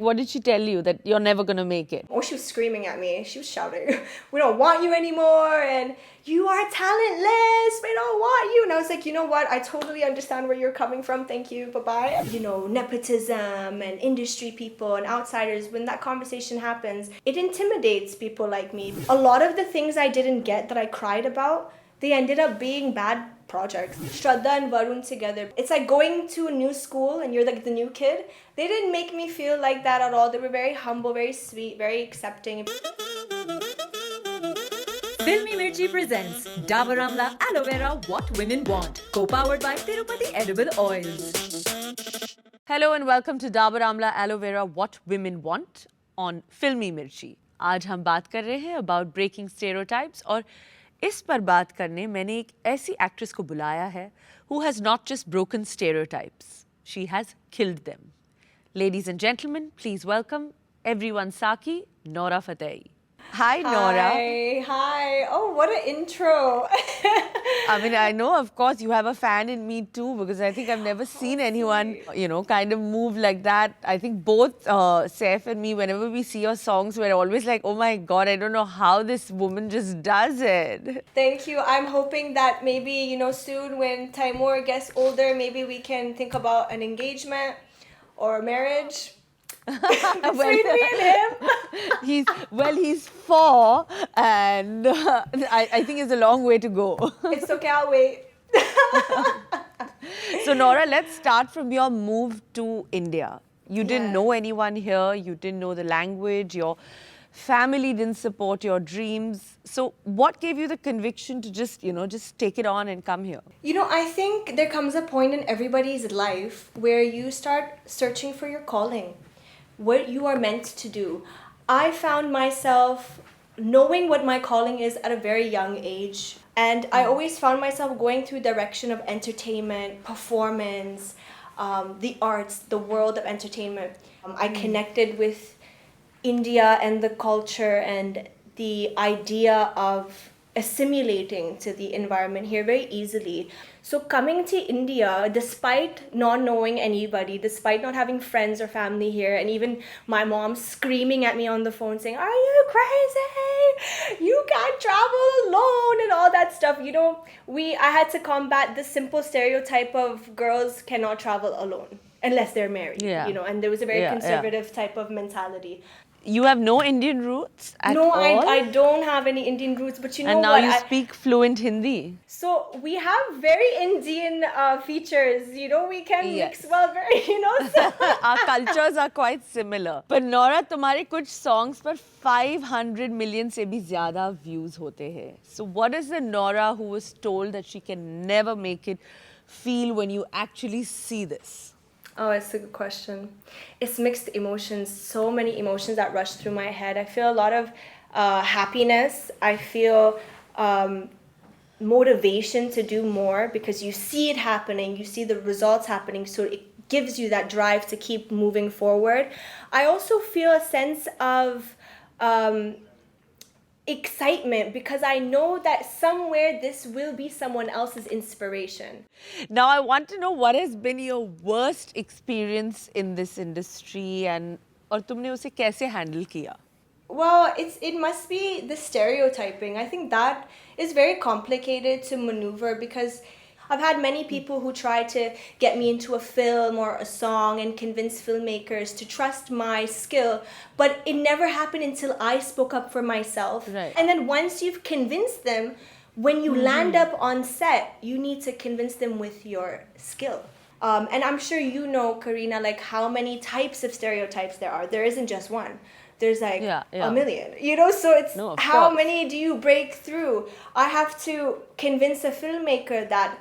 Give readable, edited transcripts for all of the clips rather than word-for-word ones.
What did she tell you, that you're never going to make it? Oh, she was screaming at me. She was shouting, "We don't want you anymore," and "You are talentless. We don't want you." And I was like, you know what? I totally understand where you're coming from. Thank you. Bye-bye. You know, nepotism and industry people and outsiders, when that conversation happens, it intimidates people like me. A lot of the things I didn't get that I cried about, they ended up being bad projects. Shraddha and Varun together. It's like going to a new school and you're like the new kid. They didn't make me feel like that at all. They were very humble, very sweet, very accepting. Filmy Mirchi presents Dabur Amla Aloe Vera What Women Want, co-powered by Tirupati Edible Oils. Hello and welcome to Dabur Amla Aloe Vera What Women Want on Filmy Mirchi. आज हम बात कर रहे हैं about breaking stereotypes और इस पर बात करने मैंने एक ऐसी एक्ट्रेस को बुलाया है who has not just broken stereotypes, she has killed them. Ladies and gentlemen, please welcome everyone Saki, Nora Fatehi. Hi, Nora. Hi. Oh, what an intro. I mean, I know, of course, you have a fan in me too, because I think I've never seen anyone, kind of move like that. I think both Saif and me, whenever we see your songs, we're always like, oh my God, I don't know how this woman just does it. Thank you. I'm hoping that maybe, soon when Taimur gets older, maybe we can think about an engagement or a marriage. Between me and him. He's 4 and I think it's a long way to go. It's okay, I'll wait. So Nora, let's start from your move to India. You didn't know anyone here, you didn't know the language, your family didn't support your dreams. So what gave you the conviction to just take it on and come here? I think there comes a point in everybody's life where you start searching for your calling, what you are meant to do. I found myself knowing what my calling is at a very young age. And I always found myself going through the direction of entertainment, performance, the arts, the world of entertainment. I connected with India and the culture and the idea of assimilating to the environment here very easily. So coming to India, despite not knowing anybody, despite not having friends or family here, and even my mom screaming at me on the phone saying, "Are you crazy? You can't travel alone," and all that stuff. I had to combat the simple stereotype of girls cannot travel alone unless they're married. And there was a very conservative type of mentality. You have no Indian roots at all? No, I don't have any Indian roots, but and now you speak fluent Hindi. So we have very Indian features, we can mix well very, So. Our cultures are quite similar. But Nora, तुम्हारे कुछ songs पर 500 million से भी ज़्यादा views होते हैं. So what does the Nora who was told that she can never make it feel when you actually see this? Oh, it's a good question. It's mixed emotions, so many emotions that rush through my head. I feel a lot of happiness. I feel motivation to do more because you see it happening, you see the results happening, so it gives you that drive to keep moving forward. I also feel a sense of excitement because I know that somewhere this will be someone else's inspiration. Now I want to know what has been your worst experience in this industry और तुमने उसे कैसे handle किया? Well, it must be the stereotyping. I think that is very complicated to maneuver because I've had many people who try to get me into a film or a song and convince filmmakers to trust my skill, but it never happened until I spoke up for myself. Right. And then once you've convinced them, when you land up on set, you need to convince them with your skill. And I'm sure you know, Kareena, like how many types of stereotypes there are. There isn't just one. There's like a million, so it's how many do you break through? I have to convince a filmmaker that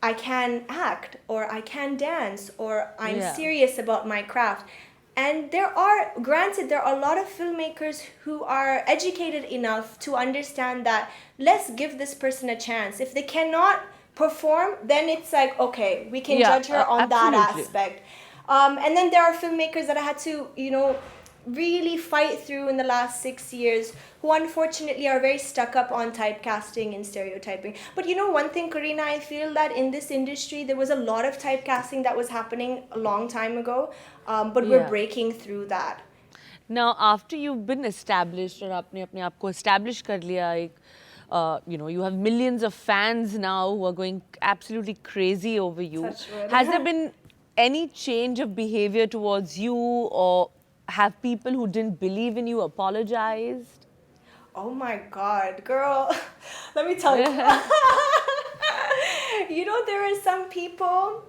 I can act or I can dance or I'm serious about my craft. And there are a lot of filmmakers who are educated enough to understand that let's give this person a chance. If they cannot perform, then it's like, okay, we can judge her on that aspect. And then there are filmmakers that I had to, really fight through in the last 6 years, who unfortunately are very stuck up on typecasting and stereotyping. But you know one thing, Kareena, I feel that in this industry there was a lot of typecasting that was happening a long time ago, but we're Yeah. breaking through that. Now, after you've been established और आपने अपने आप को establish कर लिया एक, you know, you have millions of fans now who are going absolutely crazy over you. Touch wood. Has there been any change of behavior towards you, or have people who didn't believe in you apologized? Oh my God, girl. Let me tell you. You know, there are some people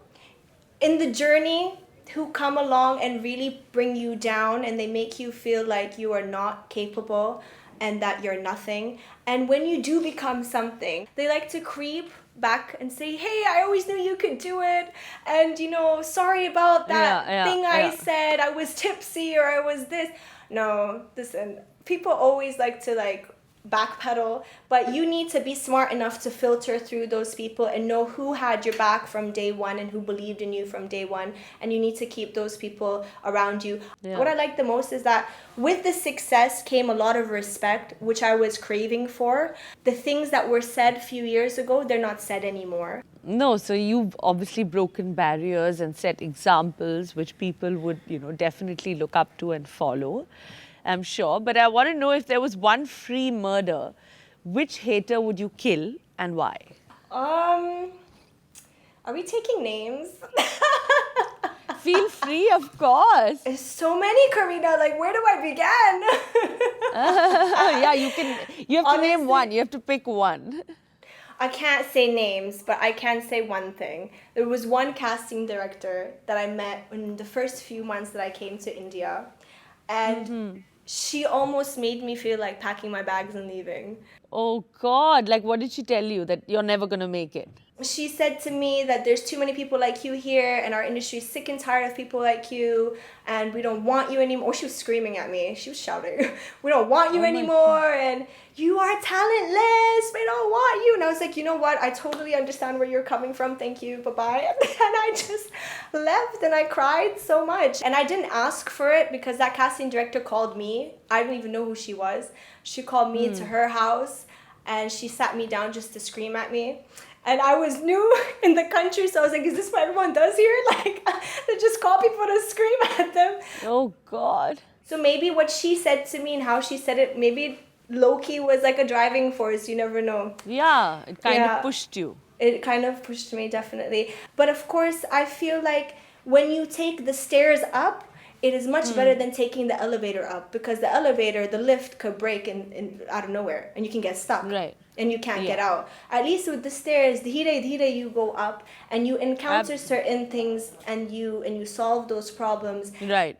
in the journey who come along and really bring you down, and they make you feel like you are not capable and that you're nothing. And when you do become something, they like to creep back and say, hey, I always knew you could do it, and you know, sorry about that thing I said, I was tipsy or I was this. No, listen, people always like to like backpedal, but you need to be smart enough to filter through those people and know who had your back from day one and who believed in you from day one, and you need to keep those people around you. What I like the most is that with the success came a lot of respect, which I was craving for. The things that were said a few years ago, they're not said anymore. No, so you've obviously broken barriers and set examples which people would, you know, definitely look up to and follow, I'm sure. But I want to know, if there was one free murder, which hater would you kill and why? Are we taking names? Feel free, of course. There's so many, Kareena. Like, where do I begin? Yeah, you have to Honestly, name one. You have to pick one. I can't say names, but I can say one thing. There was one casting director that I met in the first few months that I came to India, and she almost made me feel like packing my bags and leaving. Oh God, like what did she tell you? That you're never going to make it? She said to me that there's too many people like you here, and our industry is sick and tired of people like you, and we don't want you anymore. She was screaming at me. She was shouting, we don't want you anymore, and you are talentless, we don't want you. And I was like, you know what? I totally understand where you're coming from. Thank you. Bye-bye. And I just left, and I cried so much. And I didn't ask for it because that casting director called me. I don't even know who she was. She called me to her house, and she sat me down just to scream at me. And I was new in the country, so I was like, is this what everyone does here? Like, they just call people to scream at them. Oh God. So maybe what she said to me and how she said it, maybe low-key was like a driving force. You never know. Yeah, it kind of pushed you. It kind of pushed me, definitely. But of course, I feel like when you take the stairs up, it is much better than taking the elevator up, because the elevator, the lift could break in out of nowhere, and you can get stuck. Right. And you can't get out. At least with the stairs, dhire you go up, and you encounter certain things, and you solve those problems. Right.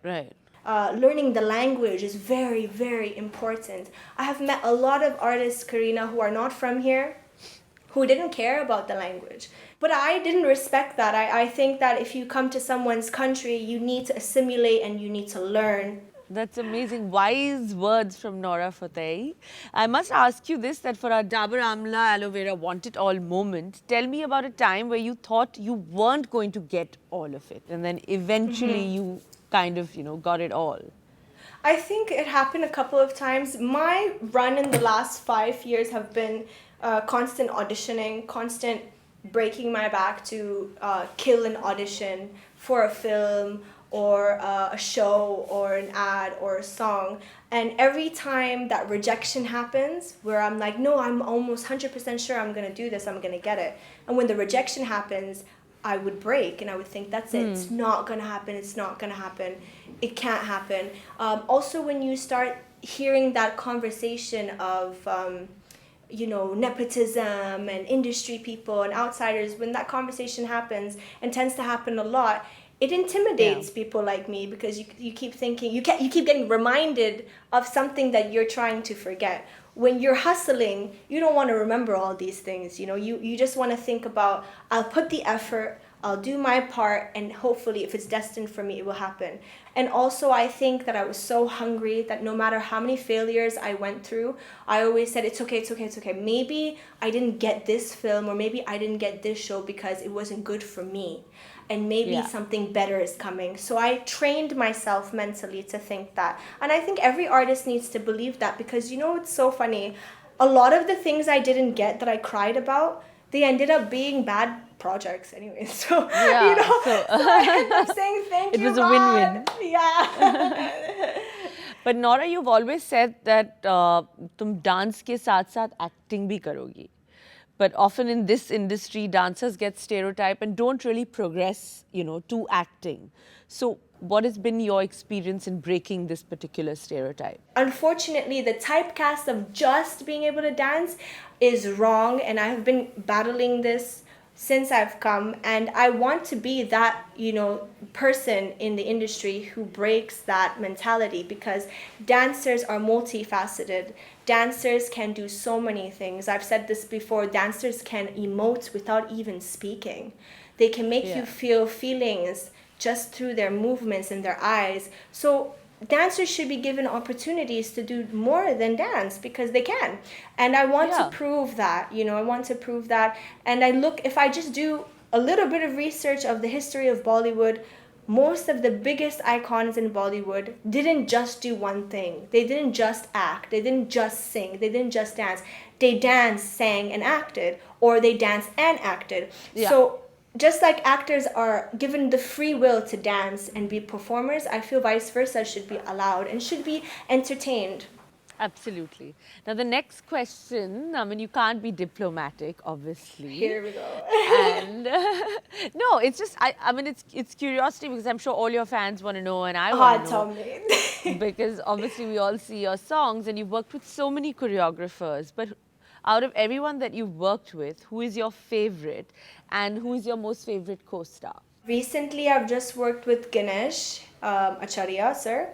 Learning the language is very, very important. I have met a lot of artists, Kareena, who are not from here, who didn't care about the language. But I didn't respect that. I think that if you come to someone's country, you need to assimilate and you need to learn. That's amazing. Wise words from Nora Fatehi. I must ask you this, that for our Dabur Amla Aloe Vera Want It All moment, tell me about a time where you thought you weren't going to get all of it, and then eventually you kind of, you know, got it all. I think it happened a couple of times. My run in the last 5 years have been constant auditioning, constant breaking my back to kill an audition for a film or a show or an ad or a song. And every time that rejection happens, where I'm like, no, I'm almost 100% sure I'm going to do this, I'm going to get it. And when the rejection happens, I would break and I would think, that's it, it's not going to happen, it's not going to happen, it can't happen. Also, when you start hearing that conversation of, you know, nepotism and industry people and outsiders, when that conversation happens, and tends to happen a lot, it intimidates people like me, because you keep thinking, you keep getting reminded of something that you're trying to forget. When you're hustling, you don't want to remember all these things, you know, you just want to think about, I'll put the effort, I'll do my part, and hopefully if it's destined for me, it will happen. And also I think that I was so hungry that no matter how many failures I went through, I always said, it's okay, it's okay, it's okay. Maybe I didn't get this film, or maybe I didn't get this show because it wasn't good for me, and maybe Yeah. something better is coming. So I trained myself mentally to think that. And I think every artist needs to believe that, because it's so funny. A lot of the things I didn't get that I cried about, they ended up being bad projects anyway. So, Yeah, so I end up saying thank it you, was a God. win-win. Yeah. But Nora, you've always said that तुम dance के साथ साथ acting भी करोगी. But often in this industry, dancers get stereotyped and don't really progress, to acting. So what has been your experience in breaking this particular stereotype? Unfortunately, the typecast of just being able to dance is wrong, and I have been battling this since I've come, and I want to be that, person in the industry who breaks that mentality, because dancers are multifaceted. Dancers can do so many things. I've said this before, dancers can emote without even speaking. They can make you feel feelings just through their movements and their eyes. So dancers should be given opportunities to do more than dance, because they can. And I want to prove that, I want to prove that. And if I just do a little bit of research of the history of Bollywood, most of the biggest icons in Bollywood didn't just do one thing. They didn't just act. They didn't just sing. They didn't just dance. They danced, sang, and acted, or they danced and acted. Yeah. So just like actors are given the free will to dance and be performers, I feel vice versa should be allowed and should be entertained. Absolutely. Now, the next question, you can't be diplomatic, obviously. Here we go. And no, it's just, it's curiosity, because I'm sure all your fans want to know, and I want to Tell know. me. Because obviously we all see your songs and you've worked with so many choreographers. But out of everyone that you've worked with, who is your favorite and who is your most favorite co-star? Recently, I've just worked with Ganesh Acharya, sir.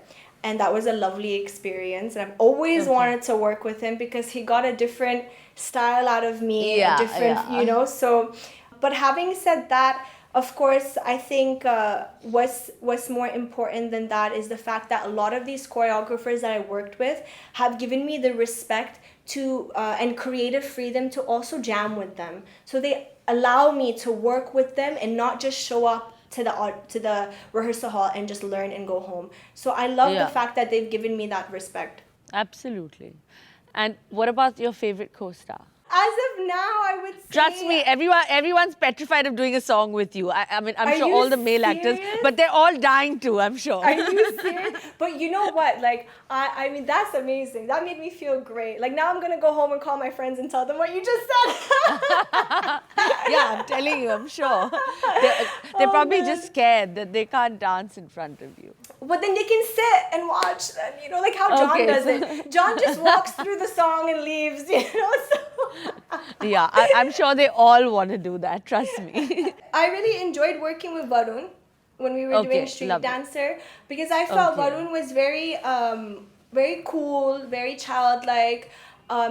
And that was a lovely experience. And I've always wanted to work with him, because he got a different style out of me, a different, so. But having said that, of course, I think what's more important than that is the fact that a lot of these choreographers that I worked with have given me the respect to and creative freedom to also jam with them. So they allow me to work with them and not just show up to the rehearsal hall and just learn and go home. So I love the fact that they've given me that respect. Absolutely. And what about your favorite co-star? As of now, I would say... Trust me, everyone's petrified of doing a song with you. I'm sure all the male actors, but they're all dying to, I'm sure. Are you serious? But you know what? That's amazing. That made me feel great. Now I'm going to go home and call my friends and tell them what you just said. Yeah, I'm telling you, I'm sure. They're probably just scared that they can't dance in front of you. But then they can sit and watch, like how John does it. John just walks through the song and leaves, so... Yeah, I'm sure they all want to do that, trust me. I really enjoyed working with Varun when we were doing Street Dancer, because I felt Varun was very, very cool, very childlike.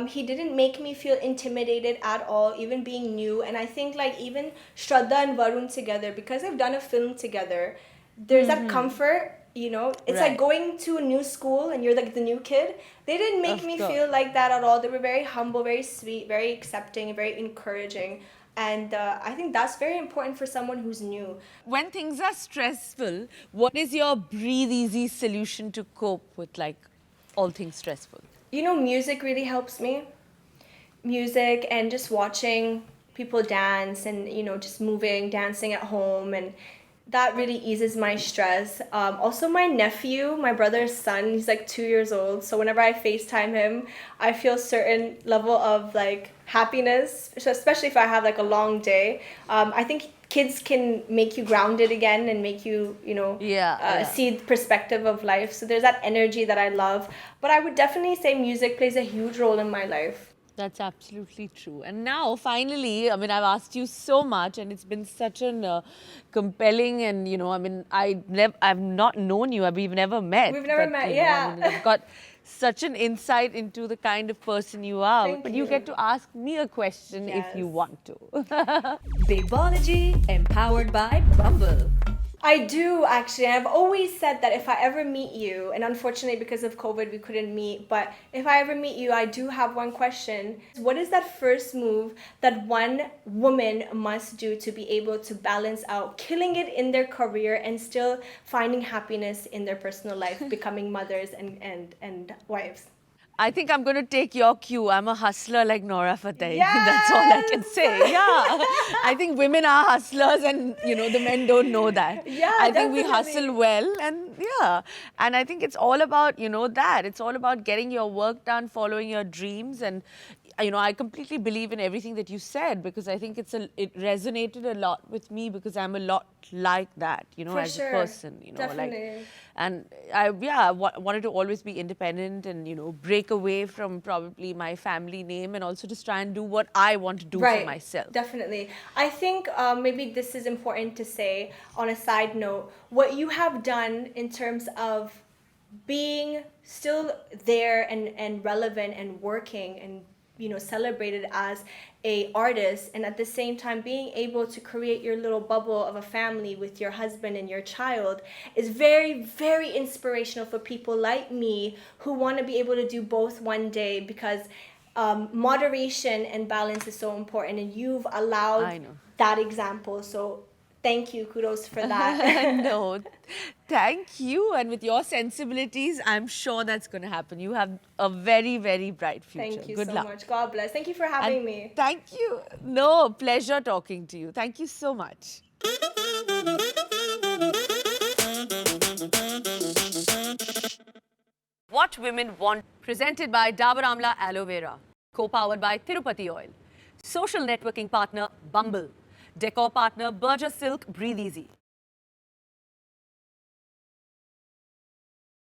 He didn't make me feel intimidated at all, even being new. And I think even Shraddha and Varun together, because they've done a film together, there's that comfort. It's like going to a new school and you're the new kid. They didn't make me feel like that at all. They were very humble, very sweet, very accepting, very encouraging. And I think that's very important for someone who's new. When things are stressful, what is your breathe easy solution to cope with all things stressful? Music really helps me. Music and just watching people dance and, just moving, dancing at home, and that really eases my stress. Also, my nephew, my brother's son, he's 2 years old. So whenever I FaceTime him, I feel certain level of happiness, especially if I have a long day. I think kids can make you grounded again and make you, see the perspective of life. So there's that energy that I love. But I would definitely say music plays a huge role in my life. That's absolutely true. And now, finally, I mean, I've asked you so much, and it's been such an compelling, and I mean, I've not known you. We've never met. We've never but, met, I yeah. mean, I've got such an insight into the kind of person you are. Thank but you you. get to ask me a question if you Yes. want to. Babeology empowered by Bumble. I do actually. I've always said that if I ever meet you, and unfortunately because of COVID we couldn't meet, but if I ever meet you, I do have one question. What is that first move that one woman must do to be able to balance out killing it in their career and still finding happiness in their personal life, becoming mothers and wives? I think I'm going to take your cue. I'm a hustler like Nora Fatehi. That's all I can Yes! say. Yeah. I think women are hustlers and, the men don't know that. Yeah, I think we definitely. hustle well and yeah. And I think it's all about, that. It's all about getting your work done, following your dreams. And, I completely believe in everything that you said because I think it resonated a lot with me because I'm a lot like that, For as sure. a person, Definitely. and I wanted to always be independent and break away from probably my family name and also just try and do what I want to do for myself. Definitely. I think maybe this is important to say on a side note. What you have done in terms of being still there and relevant and working and celebrated as a artist, and at the same time being able to create your little bubble of a family with your husband and your child is very, very inspirational for people like me who want to be able to do both one day, because moderation and balance is so important, and you've allowed I know. that example. So thank you, kudos for that. No, thank you. And with your sensibilities, I'm sure that's going to happen. You have a very, very bright future. Thank you Good so luck. much. God bless. Thank you for having And me. thank you. No, pleasure talking to you. Thank you so much. What Women Want, presented by Dabur Amla Aloe Vera, co-powered by Tirupati Oil, social networking partner Bumble, decor partner Berger Silk Breathe Easy.